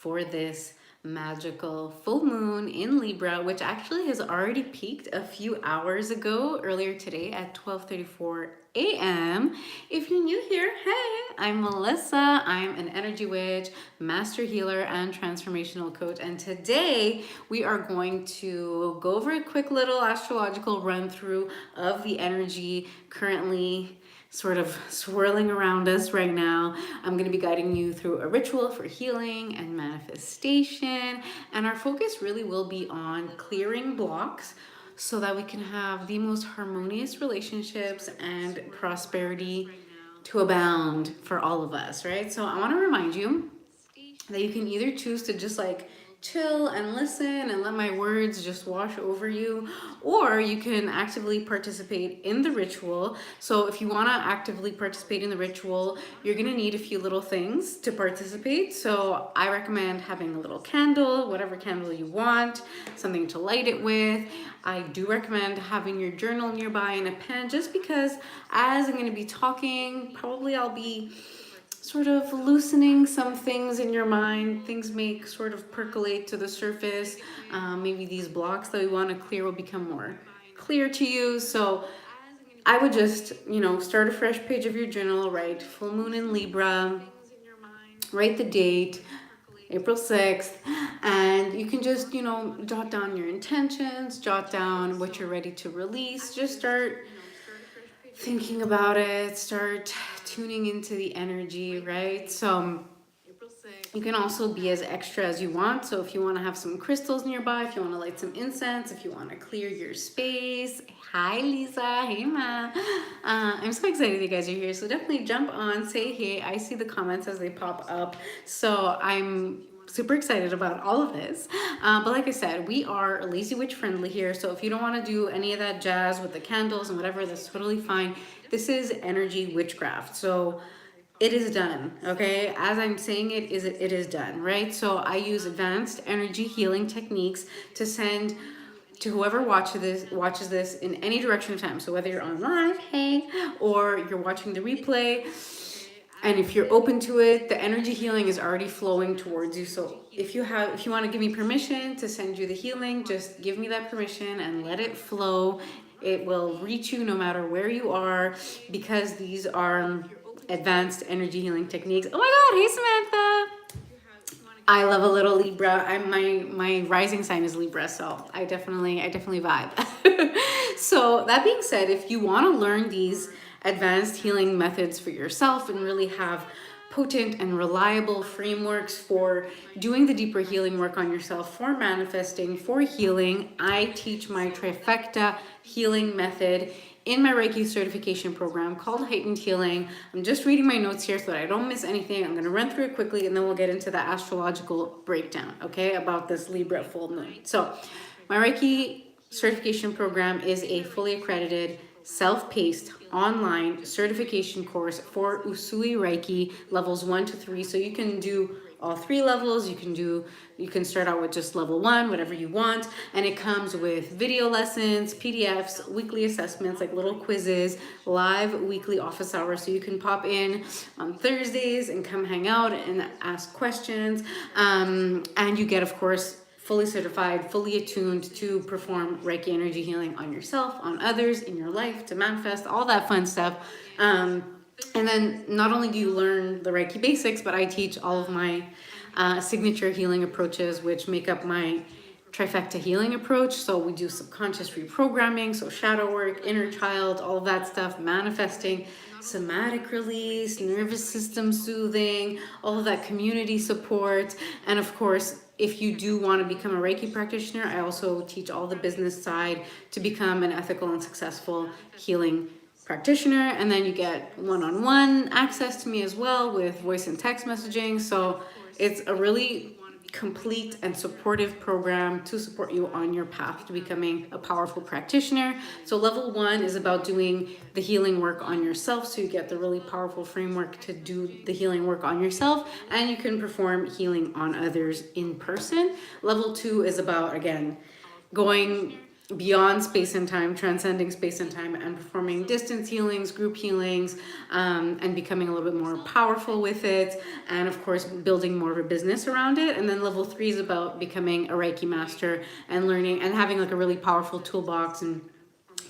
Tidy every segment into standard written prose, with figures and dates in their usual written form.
for this magical full moon in Libra, which actually has already peaked a few hours ago, earlier today at 12:34 a.m. If you're new here, hey, I'm Melissa. I'm an energy witch, master healer, and transformational coach. And today we are going to go over a quick little astrological run through of the energy currently sort of swirling around us right now. I'm going to be guiding you through a ritual for healing and manifestation. And our focus really will be on clearing blocks so that we can have the most harmonious relationships and prosperity to abound for all of us, right? So I want to remind you that you can either choose to just like chill and listen and let my words just wash over you, or you can actively participate in the ritual. So if you want to actively participate in the ritual, you're going to need a few little things to participate. So I recommend having a little candle, whatever candle you want, something to light it with. I do recommend having your journal nearby and a pen, just because as I'm going to be talking, probably I'll be sort of loosening some things in your mind. Things may sort of percolate to the surface. Maybe these blocks that we want to clear will become more clear to you. So I would just, start a fresh page of your journal, write full moon in Libra, write the date, April 6th, and you can just, jot down your intentions, jot down what you're ready to release. Just start thinking about it, start tuning into the energy, right? So you can also be as extra as you want. So if you want to have some crystals nearby, if you want to light some incense, if you want to clear your space. Hi, Lisa. Hey, Ma. I'm so excited you guys are here. So definitely jump on, say hey. I see the comments as they pop up. So I'm super excited about all of this. But like I said, we are lazy witch friendly here. So if you don't want to do any of that jazz with the candles and whatever, that's totally fine. This is energy witchcraft. So it is done, okay? As I'm saying it is done, right? So I use advanced energy healing techniques to send to whoever watches this in any direction of time. So whether you're on live, hey, or you're watching the replay, and if you're open to it, the energy healing is already flowing towards you. So if you want to give me permission to send you the healing, just give me that permission and let it flow. It will reach you no matter where you are, because these are advanced energy healing techniques. Oh my God, hey Samantha. I love a little Libra. My rising sign is Libra, so I definitely vibe. So that being said, if you want to learn these advanced healing methods for yourself and really have potent and reliable frameworks for doing the deeper healing work on yourself, for manifesting, for healing, I teach my trifecta healing method in my Reiki certification program called Heightened Healing. I'm just reading my notes here so that I don't miss anything. I'm going to run through it quickly and then we'll get into the astrological breakdown, okay, about this Libra full moon. So my Reiki certification program is a fully accredited, self-paced online certification course for Usui Reiki levels 1 to 3. So you can do all 3 levels. You can start out with just level 1, whatever you want, and it comes with video lessons, PDFs, weekly assessments like little quizzes, live weekly office hours, so you can pop in on Thursdays and come hang out and ask questions, and you get, of course, fully certified, fully attuned to perform Reiki energy healing on yourself, on others, in your life, to manifest, all that fun stuff. And then not only do you learn the Reiki basics, but I teach all of my signature healing approaches, which make up my trifecta healing approach. So we do subconscious reprogramming, so shadow work, inner child, all of that stuff, manifesting, somatic release, nervous system soothing, all of that community support. And of course, if you do want to become a Reiki practitioner, I also teach all the business side to become an ethical and successful healing practitioner. And then you get one-on-one access to me as well with voice and text messaging. So it's a really complete and supportive program to support you on your path to becoming a powerful practitioner. So level 1 is about doing the healing work on yourself, so you get the really powerful framework to do the healing work on yourself, and you can perform healing on others in person. Level 2 is about, again, going beyond space and time, transcending space and time, and performing distance healings, group healings, and becoming a little bit more powerful with it. And of course, building more of a business around it. And then level 3 is about becoming a Reiki master and learning and having like a really powerful toolbox and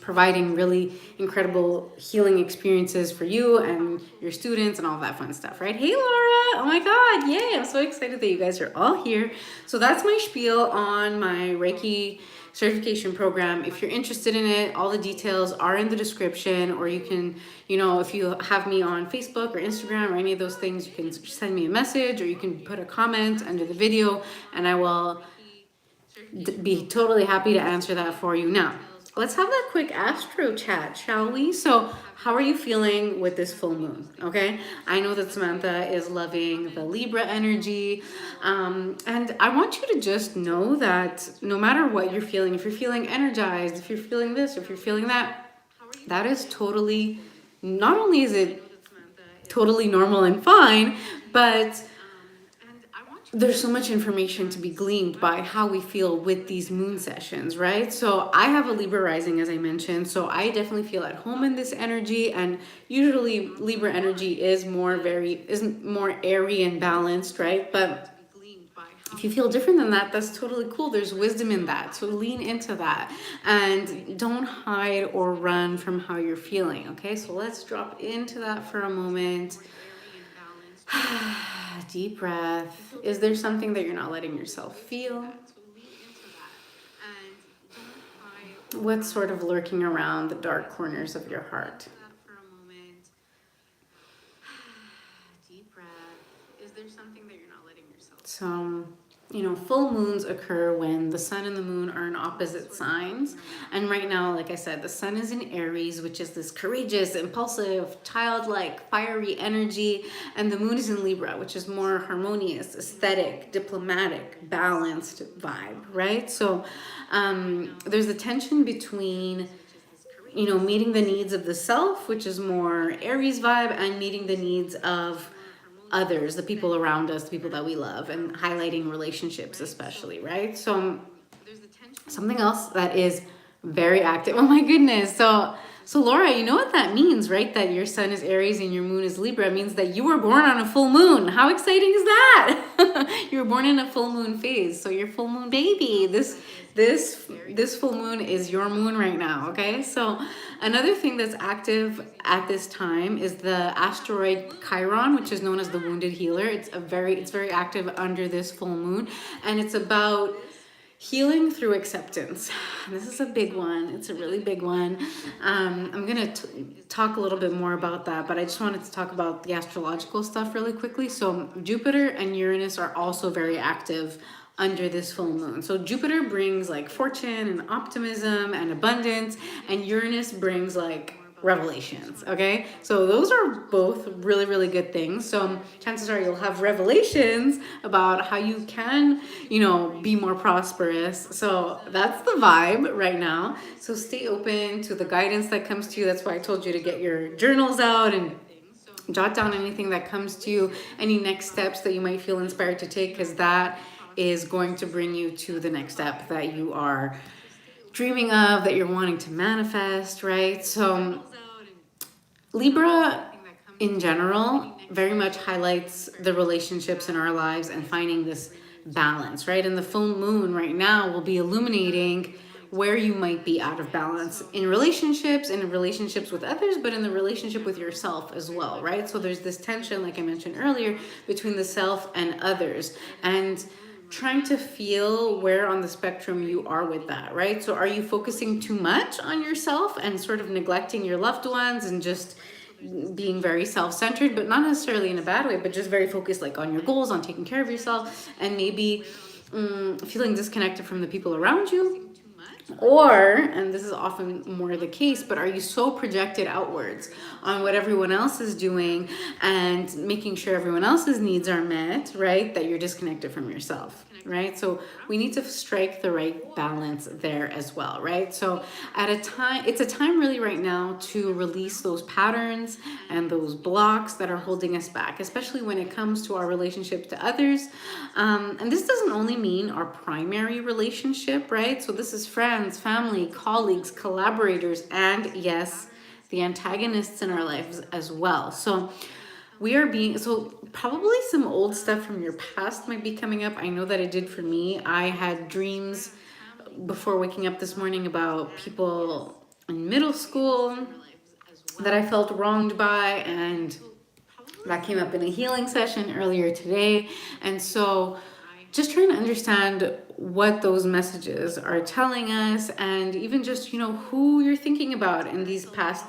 providing really incredible healing experiences for you and your students and all that fun stuff, right? Hey, Laura. Oh my God. Yay. I'm so excited that you guys are all here. So that's my spiel on my Reiki certification program. If you're interested in it, all the details are in the description, or you can, if you have me on Facebook or Instagram or any of those things, you can send me a message or you can put a comment under the video and I will be totally happy to answer that for you. Now, let's have that quick astro chat, shall we? So how are you feeling with this full moon? Okay, I know that Samantha is loving the Libra energy, and I want you to just know that no matter what you're feeling, if you're feeling energized, if you're feeling this, if you're feeling that, that is totally, not only is it totally normal and fine, but there's so much information to be gleaned by how we feel with these moon sessions, right? So I have a Libra rising, as I mentioned, so I definitely feel at home in this energy, and usually Libra energy is more airy and balanced, right? But if you feel different than that, that's totally cool. There's wisdom in that, so lean into that and don't hide or run from how you're feeling. Okay, so let's drop into that for a moment. Deep breath. Is there something that you're not letting yourself feel? What's sort of lurking around the dark corners of your heart? Deep breath. Is there something that you're not letting yourself feel? So, full moons occur when the sun and the moon are in opposite signs. And right now, like I said, the sun is in Aries, which is this courageous, impulsive, childlike, fiery energy. And the moon is in Libra, which is more harmonious, aesthetic, diplomatic, balanced vibe, right? So there's a tension between meeting the needs of the self, which is more Aries vibe, and meeting the needs of others, the people around us, the people that we love, and highlighting relationships especially, right? So something else that is very active. Oh my goodness. So Laura, you know what that means, right? That your sun is Aries and your moon is Libra. It means that you were born on a full moon. How exciting is that? You were born in a full moon phase. So you're full moon baby. This full moon is your moon right now, okay? So another thing that's active at this time is the asteroid Chiron, which is known as the wounded healer. It's very active under this full moon, and it's about healing through acceptance. This is a big one. It's a really big one. I'm going to talk a little bit more about that, but I just wanted to talk about the astrological stuff really quickly. So Jupiter and Uranus are also very active under this full moon. So Jupiter brings like fortune and optimism and abundance, and Uranus brings like revelations. Okay, so those are both really, really good things. So chances are you'll have revelations about how you can, be more prosperous. So that's the vibe right now. So stay open to the guidance that comes to you. That's why I told you to get your journals out and jot down anything that comes to you, any next steps that you might feel inspired to take, because that is going to bring you to the next step that you are dreaming of, that you're wanting to manifest, right? So Libra in general very much highlights the relationships in our lives and finding this balance, right? And the full moon right now will be illuminating where you might be out of balance in relationships with others, but in the relationship with yourself as well, right? So there's this tension, like I mentioned earlier, between the self and others, and trying to feel where on the spectrum you are with that, right? So are you focusing too much on yourself and sort of neglecting your loved ones and just being very self-centered, but not necessarily in a bad way, but just very focused like on your goals, on taking care of yourself, and maybe feeling disconnected from the people around you? Or, and this is often more the case, but are you so projected outwards on what everyone else is doing and making sure everyone else's needs are met, right, that you're disconnected from yourself, right? So we need to strike the right balance there as well, right? So it's a time really right now to release those patterns and those blocks that are holding us back, especially when it comes to our relationship to others. And this doesn't only mean our primary relationship, right? So this is friends, friends, family, colleagues, collaborators, and yes, the antagonists in our lives as well. So probably some old stuff from your past might be coming up. I know that it did for me. I had dreams before waking up this morning about people in middle school that I felt wronged by, and that came up in a healing session earlier today. And so just trying to understand what those messages are telling us, and even just, who you're thinking about in these past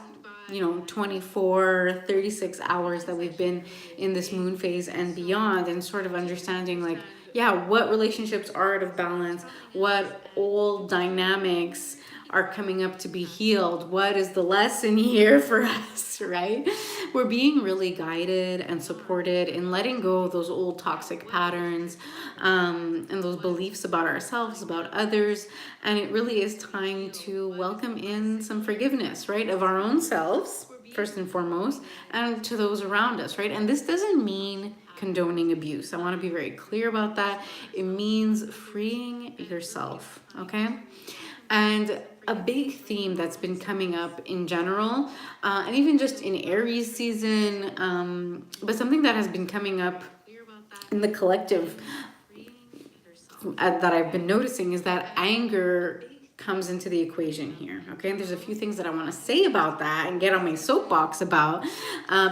24, 36 hours that we've been in this moon phase and beyond, and sort of understanding, like, yeah, what relationships are out of balance, what old dynamics are coming up to be healed, what is the lesson here for us, right? We're being really guided and supported in letting go of those old toxic patterns, and those beliefs about ourselves, about others. And it really is time to welcome in some forgiveness, right, of our own selves, first and foremost, and to those around us, right? And this doesn't mean condoning abuse. I want to be very clear about that. It means freeing yourself, okay? And a big theme that's been coming up in general, and even just in Aries season, but something that has been coming up in the collective that I've been noticing, is that anger comes into the equation here, okay? And there's a few things that I want to say about that and get on my soapbox about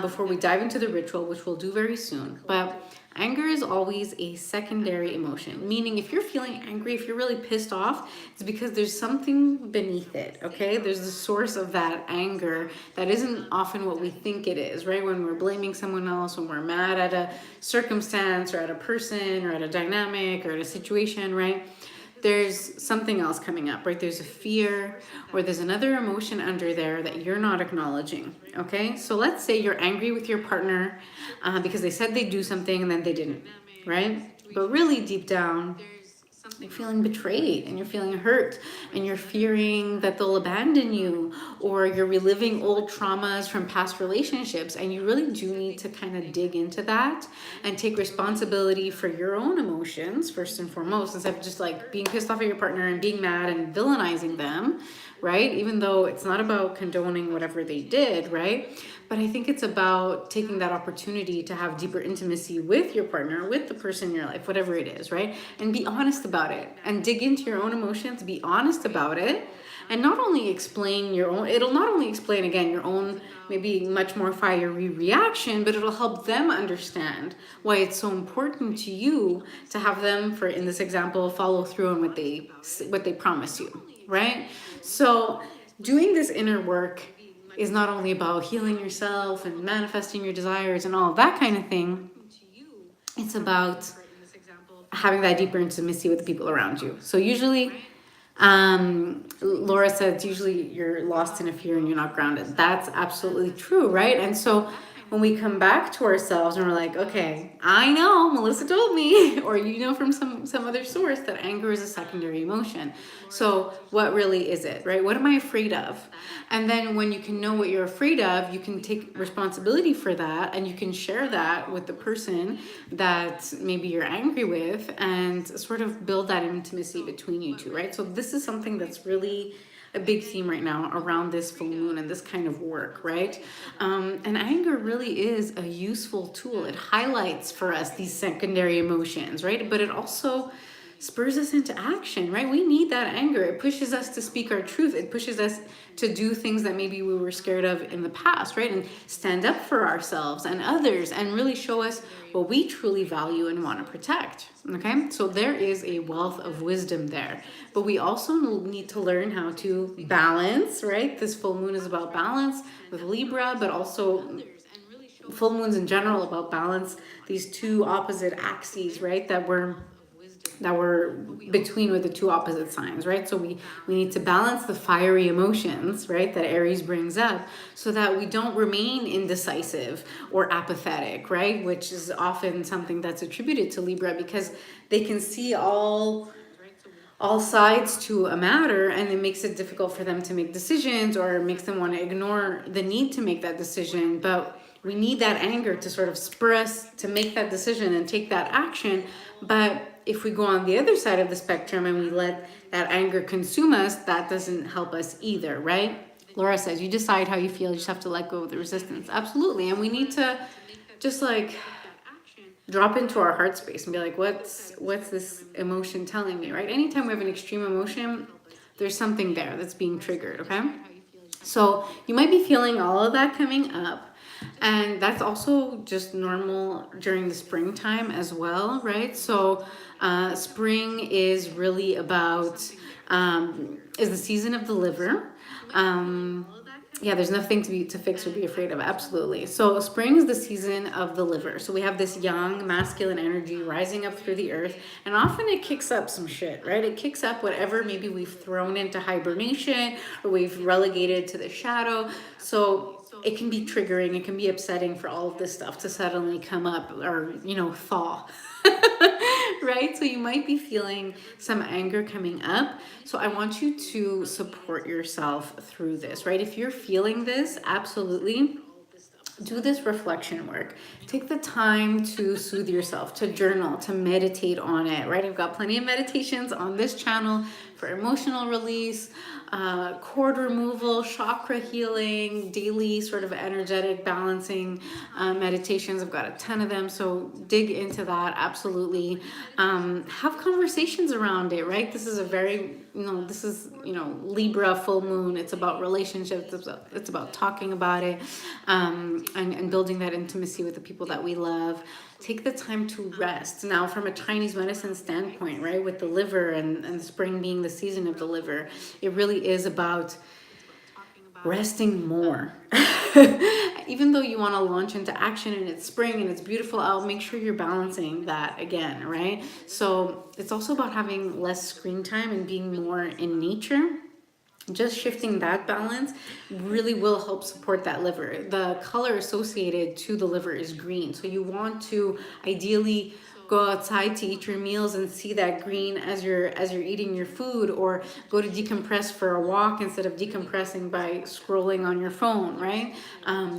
before we dive into the ritual, which we'll do very soon. But anger is always a secondary emotion, meaning if you're feeling angry, if you're really pissed off, it's because there's something beneath it, okay? There's the source of that anger that isn't often what we think it is, right? When we're blaming someone else, when we're mad at a circumstance or at a person or at a dynamic or at a situation, right? There's something else coming up, right? There's a fear, or there's another emotion under there that you're not acknowledging, okay? So let's say you're angry with your partner because they said they'd do something and then they didn't, right? But really deep down, you're feeling betrayed and you're feeling hurt and you're fearing that they'll abandon you, or you're reliving old traumas from past relationships. And you really do need to kind of dig into that and take responsibility for your own emotions first and foremost, instead of just like being pissed off at your partner and being mad and villainizing them, right? Even though it's not about condoning whatever they did, right? But I think it's about taking that opportunity to have deeper intimacy with your partner, with the person in your life, whatever it is, right? And be honest about it and dig into your own emotions, be honest about it, and not only explain your own, it'll not only explain, again, your own maybe much more fiery reaction, but it'll help them understand why it's so important to you to have them, for in this example, follow through on what they promise you, right? So doing this inner work is not only about healing yourself and manifesting your desires and all of that kind of thing. It's about having that deeper intimacy with the people around you. So usually, Laura said, usually you're lost in a fear and you're not grounded. That's absolutely true, right? And so when we come back to ourselves and we're like, okay, I know Melissa told me, or from some other source, that anger is a secondary emotion. So what really is it, right? What am I afraid of? And then when you can know what you're afraid of, you can take responsibility for that, and you can share that with the person that maybe you're angry with, and sort of build that intimacy between you two, right? So this is something that's really a big theme right now around this full moon and this kind of work, right? And anger really is a useful tool. It highlights for us these secondary emotions, right? But it also spurs us into action, right? We need that anger. It pushes us to speak our truth. It pushes us to do things that maybe we were scared of in the past, right? And stand up for ourselves and others and really show us what we truly value and want to protect, okay? So there is a wealth of wisdom there. But we also need to learn how to balance, right? This full moon is about balance with Libra, but also full moons in general about balance, these two opposite axes, right? That we're between with the two opposite signs, right? So we need to balance the fiery emotions, right, that Aries brings up, so that we don't remain indecisive or apathetic, right? Which is often something that's attributed to Libra, because they can see all sides to a matter, and it makes it difficult for them to make decisions, or it makes them want to ignore the need to make that decision. But we need that anger to sort of spur us to make that decision and take that action. But if we go on the other side of the spectrum and we let that anger consume us, that doesn't help us either, right? Laura says, you decide how you feel, you just have to let go of the resistance. Absolutely. And we need to just like drop into our heart space and be like, what's this emotion telling me, right? Anytime we have an extreme emotion, there's something there that's being triggered, okay? So you might be feeling all of that coming up. And that's also just normal during the springtime as well, right? So spring is really about, is the season of the liver. Yeah, there's nothing to fix or be afraid of. Absolutely. So spring is the season of the liver. So we have this young masculine energy rising up through the earth, and often it kicks up some shit, right? It kicks up whatever maybe we've thrown into hibernation or we've relegated to the shadow. So it can be triggering, it can be upsetting for all of this stuff to suddenly come up or, you know, thaw. Right? So you might be feeling some anger coming up. So I want you to support yourself through this, right? If you're feeling this, absolutely do this reflection work. Take the time to soothe yourself, to journal, to meditate on it, right? I've got plenty of meditations on this channel for emotional release, cord removal, chakra healing, daily sort of energetic balancing meditations. I've got a ton of them, so dig into that, absolutely. Have conversations around it, right? This is a very, Libra full moon. It's about relationships. It's about talking about it and building that intimacy with the people that we love. Take the time to rest. Now, from a Chinese medicine standpoint, right, with the liver and spring being the season of the liver, it really is about resting more. Even though you want to launch into action and it's spring and it's beautiful out, make sure you're balancing that again, right? So it's also about having less screen time and being more in nature. Just shifting that balance really will help support that liver. The color associated to the liver is green. So you want to ideally go outside to eat your meals and see that green as you're eating your food, or go to decompress for a walk instead of decompressing by scrolling on your phone, right?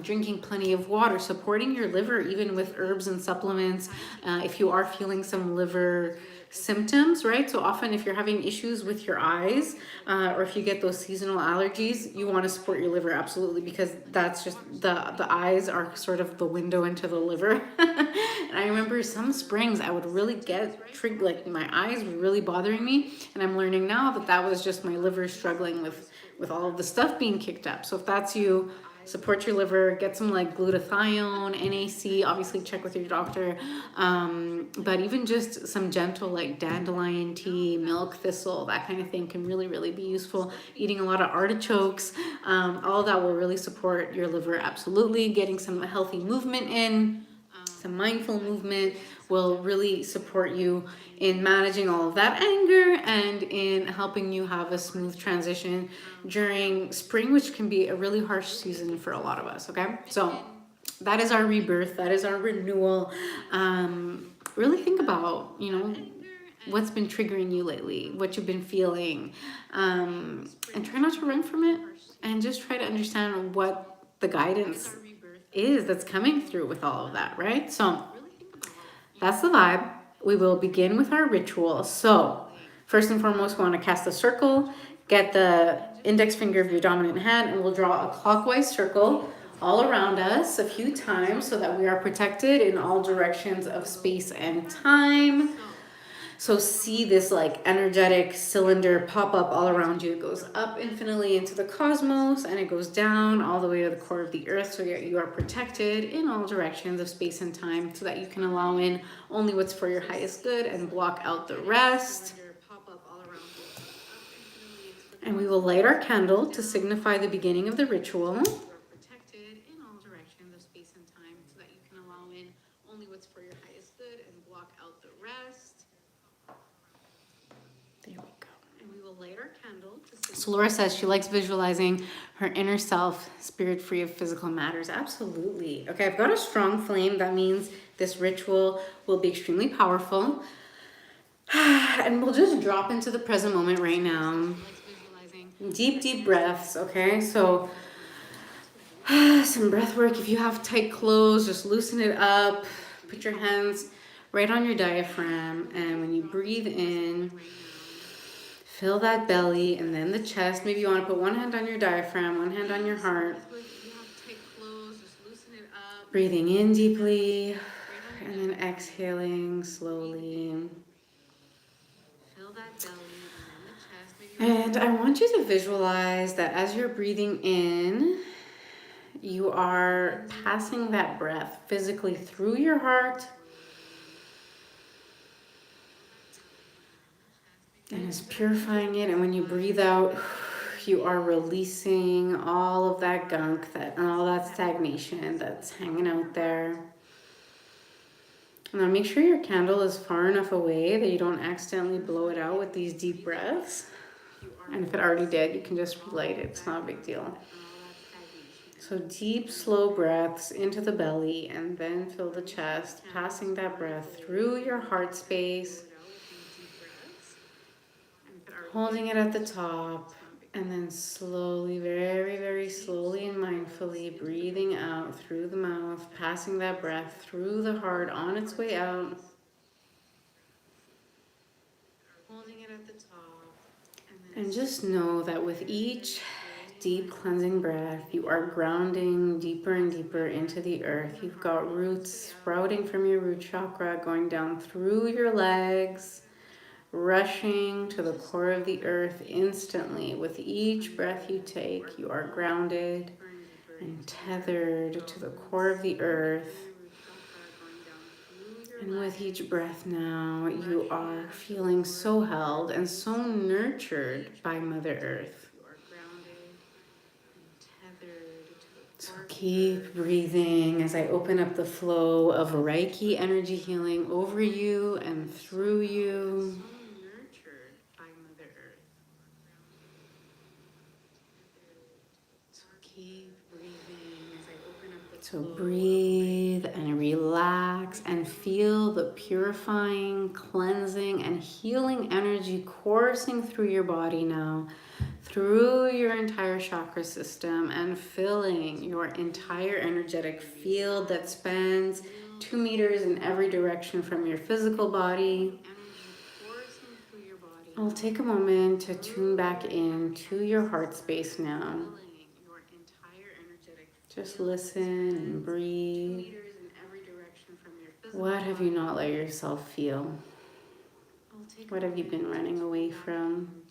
Drinking plenty of water, supporting your liver even with herbs and supplements. If you are feeling some liver symptoms, right? So often if you're having issues with your eyes, or if you get those seasonal allergies, you want to support your liver, absolutely, because that's just the eyes are sort of the window into the liver. And I remember some springs I would really get triggered, like my eyes were really bothering me, and I'm learning now that was just my liver struggling with all of the stuff being kicked up. So if that's you, support your liver, get some like glutathione, NAC, obviously check with your doctor. But even just some gentle like dandelion tea, milk thistle, that kind of thing can really, really be useful. Eating a lot of artichokes, all that will really support your liver, absolutely. Getting some healthy movement in, some mindful movement will really support you in managing all of that anger and in helping you have a smooth transition during spring, which can be a really harsh season for a lot of us, okay? So that is our rebirth, that is our renewal. Really think about, what's been triggering you lately, what you've been feeling, and try not to run from it, and just try to understand what the guidance is that's coming through with all of that, right? So that's the vibe. We will begin with our ritual. So first and foremost, we want to cast a circle, get the index finger of your dominant hand, and we'll draw a clockwise circle all around us a few times so that we are protected in all directions of space and time. So see this like energetic cylinder pop up all around you. It goes up infinitely into the cosmos, and it goes down all the way to the core of the earth, so you are protected in all directions of space and time, so that you can allow in only what's for your highest good and block out the rest. And we will light our candle to signify the beginning of the ritual. So Laura says she likes visualizing her inner self, spirit free of physical matters. Absolutely. Okay, I've got a strong flame. That means this ritual will be extremely powerful. And we'll just drop into the present moment right now. Deep, deep breaths, okay? So some breath work. If you have tight clothes, just loosen it up. Put your hands right on your diaphragm. And when you breathe in, fill that belly and then the chest. Maybe you want to put one hand on your diaphragm, one hand on your heart. Breathing in deeply and then exhaling slowly. And I want you to visualize that as you're breathing in, you are passing that breath physically through your heart and is purifying it. And when you breathe out, you are releasing all of that gunk and all that stagnation that's hanging out there. Now make sure your candle is far enough away that you don't accidentally blow it out with these deep breaths. And if it already did, you can just relight it. It's not a big deal. So deep, slow breaths into the belly and then fill the chest, passing that breath through your heart space, holding it at the top, and then slowly, very, very slowly and mindfully breathing out through the mouth, passing that breath through the heart on its way out. Holding it at the top. And just know that with each deep cleansing breath, you are grounding deeper and deeper into the earth. You've got roots sprouting from your root chakra, going down through your legs, rushing to the core of the earth instantly. With each breath you take, you are grounded and tethered to the core of the earth. And with each breath now, you are feeling so held and so nurtured by Mother Earth. So keep breathing as I open up the flow of Reiki energy healing over you and through you. So breathe and relax and feel the purifying, cleansing, and healing energy coursing through your body now, through your entire chakra system and filling your entire energetic field that spans 2 meters in every direction from your physical body. I'll take a moment to tune back in to your heart space now. Just listen and breathe. What have you not let yourself feel? What have you been running away from?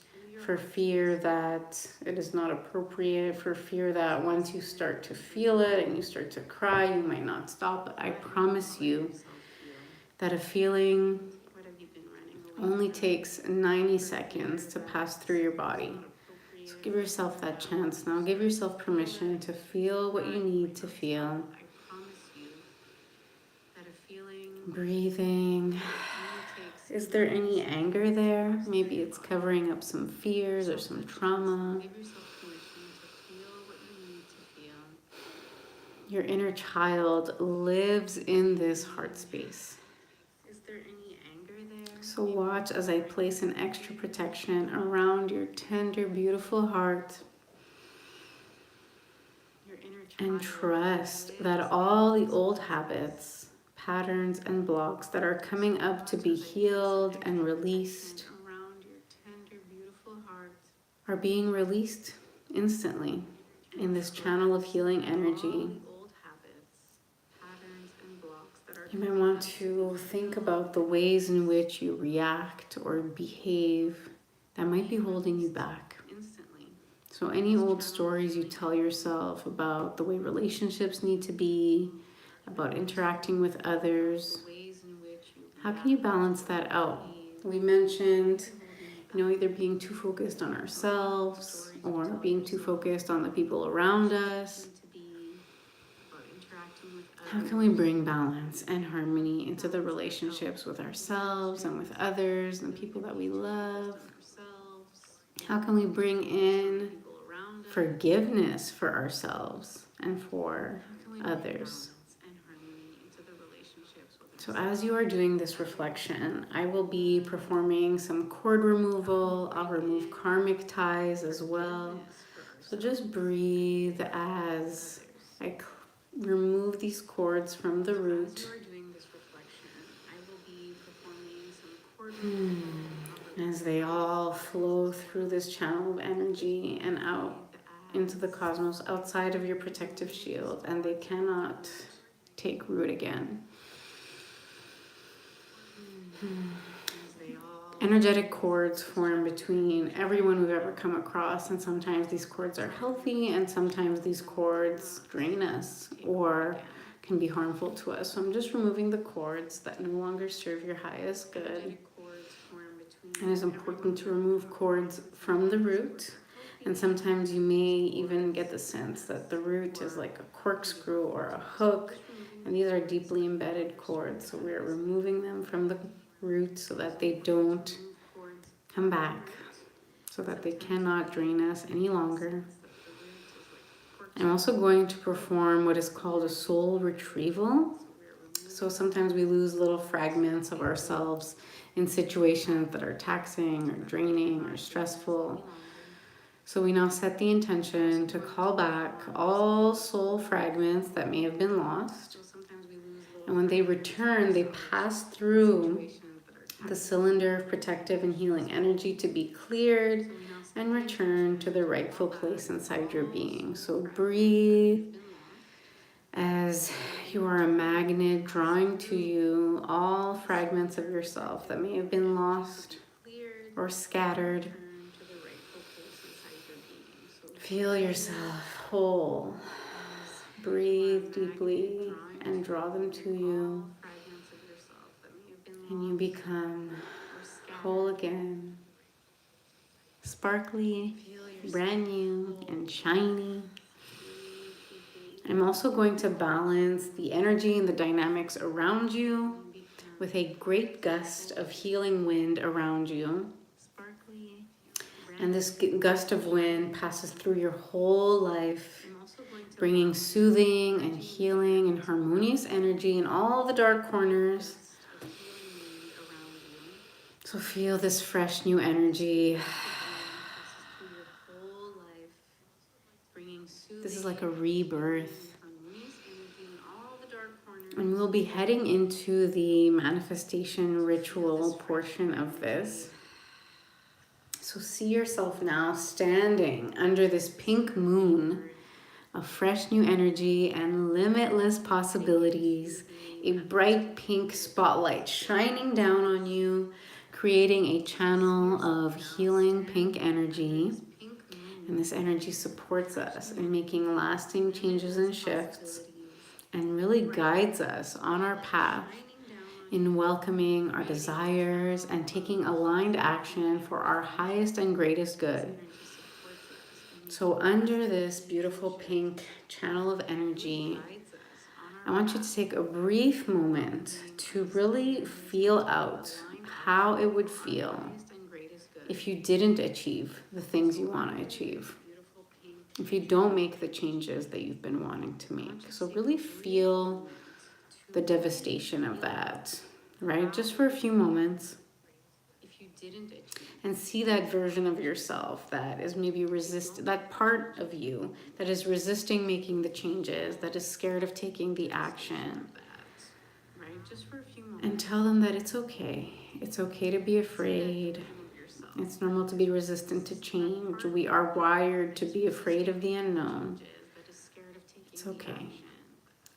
For fear that it is not appropriate, for fear that once you start to feel it and you start to cry, you might not stop. But I promise you that a feeling only takes 90 seconds to pass through your body. So give yourself that chance now. Give yourself permission to feel what you need to feel. Breathing. Is there any anger there? Maybe it's covering up some fears or some trauma. Your inner child lives in this heart space. So watch as I place an extra protection around your tender, beautiful heart. And trust that all the old habits, patterns, and blocks that are coming up to be healed and released are being released instantly in this channel of healing energy. You might want to think about the ways in which you react or behave that might be holding you back. So any old stories you tell yourself about the way relationships need to be, about interacting with others, how can you balance that out? We mentioned, either being too focused on ourselves or being too focused on the people around us. How can we bring balance and harmony into the relationships with ourselves and with others and people that we love? How can we bring in forgiveness for ourselves and for others? So as you are doing this reflection, I will be performing some cord removal. I'll remove karmic ties as well. So just breathe as I remove these cords from the root. As they all flow through this channel of energy and out into the cosmos outside of your protective shield, and they cannot take root again. Energetic cords form between everyone we've ever come across, and sometimes these cords are healthy and sometimes these cords drain us or can be harmful to us. So I'm just removing the cords that no longer serve your highest good. And it's important to remove cords from the root. And sometimes you may even get the sense that the root is like a corkscrew or a hook, and these are deeply embedded cords. So we're removing them from the root so that they don't come back, so that they cannot drain us any longer. I'm also going to perform what is called a soul retrieval. So sometimes we lose little fragments of ourselves in situations that are taxing or draining or stressful. So we now set the intention to call back all soul fragments that may have been lost. And when they return, they pass through the cylinder of protective and healing energy to be cleared and return to the rightful place inside your being. So breathe as you are a magnet drawing to you all fragments of yourself that may have been lost or scattered. Feel yourself whole. Breathe deeply and draw them to you. And you become whole again. Sparkly, brand new, and shiny. I'm also going to balance the energy and the dynamics around you with a great gust of healing wind around you. And this gust of wind passes through your whole life, bringing soothing and healing and harmonious energy in all the dark corners. So feel this fresh new energy. This is like a rebirth. And we'll be heading into the manifestation ritual portion of this. So see yourself now standing under this pink moon of fresh new energy and limitless possibilities. A bright pink spotlight shining down on you, creating a channel of healing pink energy. And this energy supports us in making lasting changes and shifts and really guides us on our path in welcoming our desires and taking aligned action for our highest and greatest good. So under this beautiful pink channel of energy, I want you to take a brief moment to really feel out how it would feel if you didn't achieve the things you want to achieve, if you don't make the changes that you've been wanting to make. So really feel the devastation of that, right? Just for a few moments. And see that version of yourself that is maybe that part of you that is resisting making the changes, that is scared of taking the action. And tell them that it's okay. It's okay to be afraid. It's normal to be resistant to change. We are wired to be afraid of the unknown. It's okay.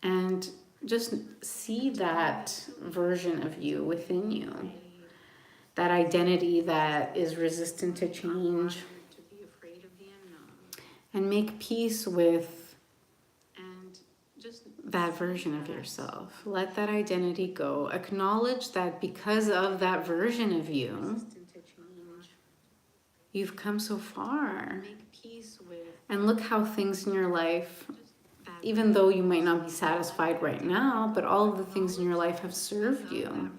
And just see that version of you within you, that identity that is resistant to change, and make peace with that version of yourself. Let that identity go. Acknowledge that because of that version of you, you've come so far. And look how things in your life, even though you might not be satisfied right now, but all of the things in your life have served you.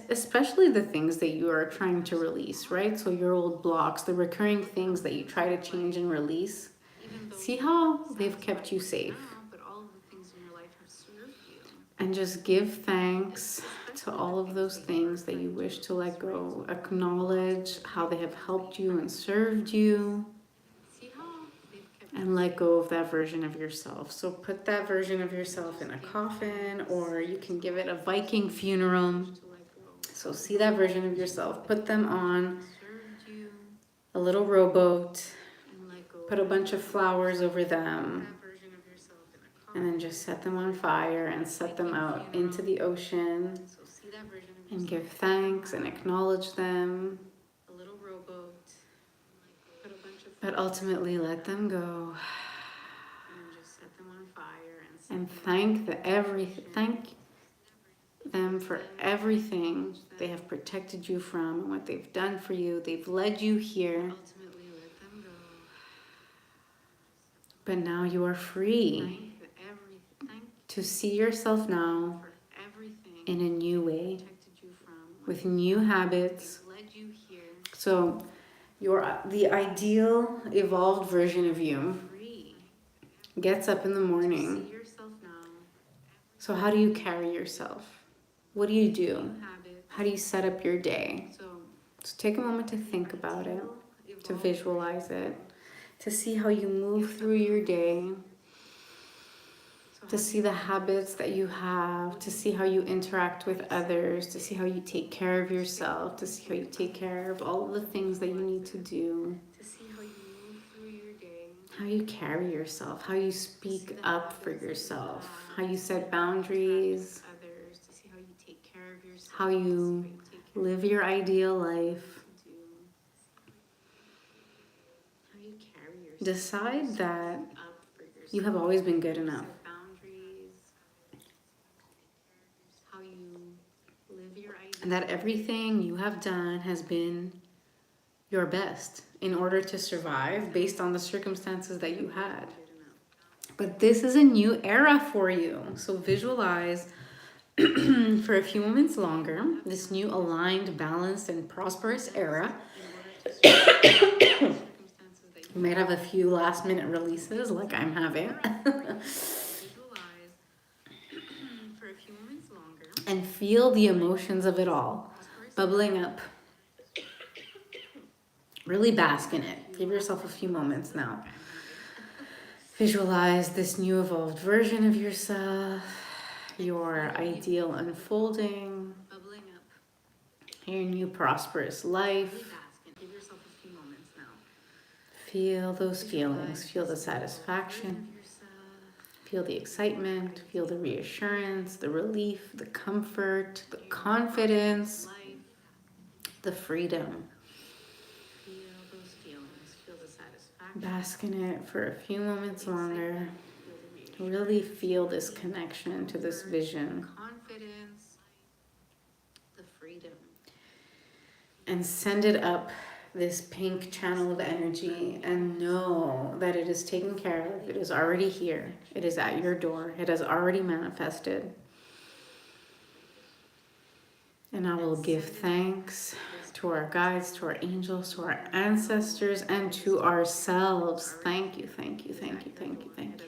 Especially the things that you are trying to release, right? So your old blocks, the recurring things that you try to change and release. See how they've kept you safe. And just give thanks to all of those things that you wish to let go. Acknowledge how they have helped you and served you. And let go of that version of yourself. So put that version of yourself in a coffin, or you can give it a Viking funeral. So So see that version of yourself. Put them on a little rowboat. Put a bunch of flowers over them. And then just set them on fire and set them out into the ocean. And give thanks and acknowledge them. But ultimately let them go. And thank them for everything they have protected you from and what they've done for you. They've led you here. But now you are free to see yourself now in a new way, with new habits. So the ideal evolved version of you gets up in the morning. So how do you carry yourself? What do you do? How do you set up your day? So take a moment to think about it, to visualize it, to see how you move through your day, to see the habits that you have, to see how you interact with others, to see how you take care of yourself, to see how you take care of all of the things that you need to do, how you carry yourself, how you speak up for yourself, how you set boundaries, how you live your ideal life. Decide that you have always been good enough. And that everything you have done has been your best in order to survive based on the circumstances that you had. But this is a new era for you. So visualize for a few moments longer this new aligned, balanced, and prosperous era. You might have a few last minute releases like I'm having. And feel the emotions of it all bubbling up. Really bask in it. Give yourself a few moments now. Visualize this new evolved version of yourself, your ideal unfolding, your new prosperous life. Feel those feelings. Feel the satisfaction. Feel the excitement. Feel the reassurance, the relief, the comfort, the confidence, the freedom. Bask in it for a few moments longer. Really feel this connection to this vision. And send it up this pink channel of energy and know that it is taken care of. It is already here. It is at your door. It has already manifested. And I will give thanks to our guides, to our angels, to our ancestors, and to ourselves. Thank you, thank you, thank you, thank you, thank you.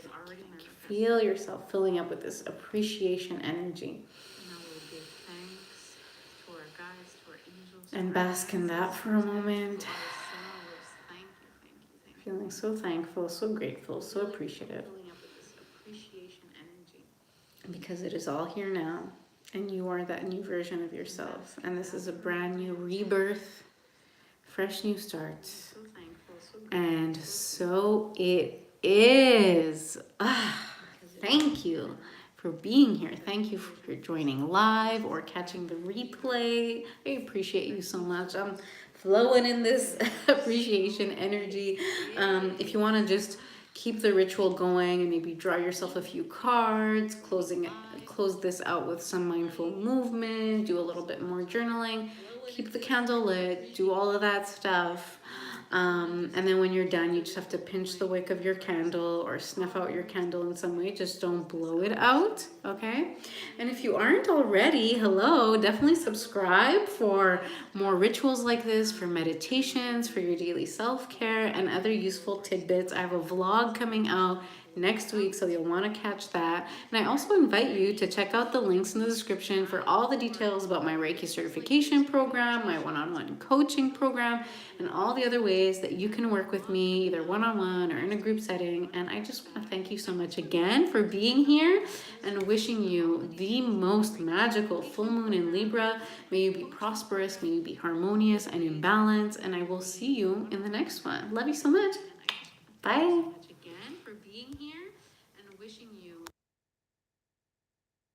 Feel yourself filling up with this appreciation energy. And bask in that for a moment. Feeling so thankful, so grateful, so appreciative. Because it is all here now. And you are that new version of yourself. And this is a brand new rebirth, fresh new starts. And so it is. Thank you for being here. Thank you for joining live or catching the replay. I appreciate you so much. I'm flowing in this appreciation energy. If you want to just keep the ritual going and maybe draw yourself a few cards, close this out with some mindful movement, do a little bit more journaling, keep the candle lit, do all of that stuff. And then when you're done, you just have to pinch the wick of your candle or snuff out your candle in some way. Just don't blow it out, okay? And if you aren't already, hello, definitely subscribe for more rituals like this, for meditations, for your daily self-care, and other useful tidbits. I have a vlog coming out next week, so you'll want to catch that. And I also invite you to check out the links in the description for all the details about my Reiki certification program, my one-on-one coaching program, and all the other ways that you can work with me, either one-on-one or in a group setting. And I just want to thank you so much again for being here and wishing you the most magical full moon in Libra. May you be prosperous, may you be harmonious and in balance, and I will see you in the next one. Love you so much. Bye.